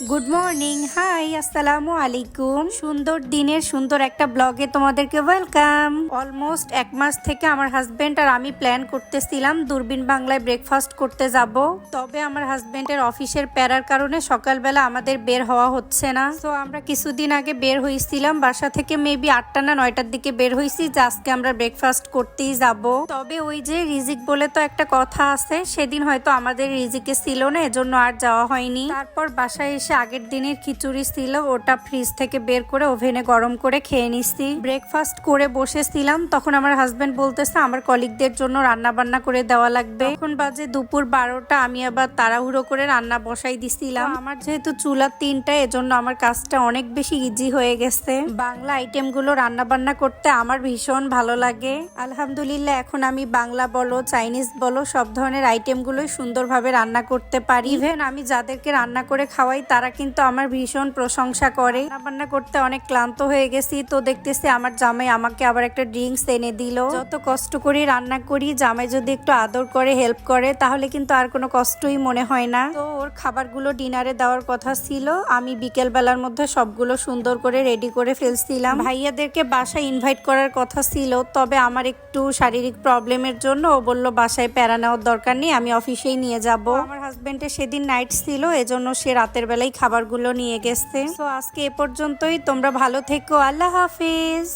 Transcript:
Good morning, high, আসসালামু আলাইকুম। সুন্দর দিনের সুন্দর একটা ব্লগে তোমাদেরকে ওয়েলকাম। অলমোস্ট 1 মাস থেকে আমার হাজবেন্ড আর আমি প্ল্যান করতেছিলাম দূরবীন বাংলায় ব্রেকফাস্ট করতে যাব। তবে আমার হাজবেন্ডের অফিসের প্যারার কারণে সকালবেলা আমাদের বের হওয়া হচ্ছে না। তো আমরা কিছুদিন আগে বের হয়েছিলাম বাসা থেকে, মেবি 8টা না 9টার দিকে বের হয়েছি যে আজকে আমরা ব্রেকফাস্ট করতেই যাব। তবে ওই যে রিজিক বলে তো একটা কথা আছে, সেদিন হয়তো আমাদের রিজিকে ছিল না, এজন্য আর যাওয়া হয়নি। তারপর বাসায় এসে আগের দিনের খিচুড়ি ছিল, ওটা ফ্রিজ থেকে বের করে ওভেনে গরম করে খেয়ে নিছি। ব্রেকফাস্ট করে বসেছিলাম, তখন আমার হাজবেন্ড বলতেছে আমার কলিগদের জন্য রান্না বান্না করে দেওয়া লাগবে। এখন বাজে দুপুর 12টা, আমি আবার তাড়াহুড়ো করে রান্না বসাই দিছিলাম। আমার যেহেতু চুলা 3টা, এজন্য আমার কাজটা অনেক বেশি ইজি হয়ে গেছে। বাংলা আইটেম গুলো রান্না বান্না করতে আমার ভীষণ ভালো লাগে। আলহামদুলিল্লাহ এখন আমি বাংলা বলো চাইনিজ বলো সব ধরনের আইটেম গুলোই সুন্দরভাবে রান্না করতে পারি। ইভেন আমি যাদেরকে রান্না করে খাওয়াই তারা কিন্তু আমার ভীষণ প্রশংসা করে। রান্না করতে অনেক ক্লান্ত হয়ে গেছি, তো দেখতেছি আমার জামাই আমাকে আবার একটা ড্রিঙ্কস এনে দিল। যত কষ্ট করে রান্না করি, জামাই যদি একটু আদর করে হেল্প করে তাহলে কিন্তু আর কোনো কষ্টই মনে হয় না। তো ওর খাবারগুলো ডিনারে দেওয়ার কথা ছিল, আমি বিকেল বেলার মধ্যে সবগুলো সুন্দর করে রেডি করে ফেলছিলাম। ভাইয়াদেরকে বাসায় ইনভাইট করার কথা ছিল, তবে আমার একটু শারীরিক প্রবলেমের জন্য ও বলল বাসায় প্যারা নেওয়ার দরকার নেই, আমি অফিসেই নিয়ে যাব। আমার হাজবেন্ডের সেদিন নাইট ছিল, এজন্য সে রাতের বেলায় খাবারগুলো নিয়ে গেছে। তো আজকে এ পর্যন্তই, তোমরা ভালো থেকো, আল্লাহ হাফিজ।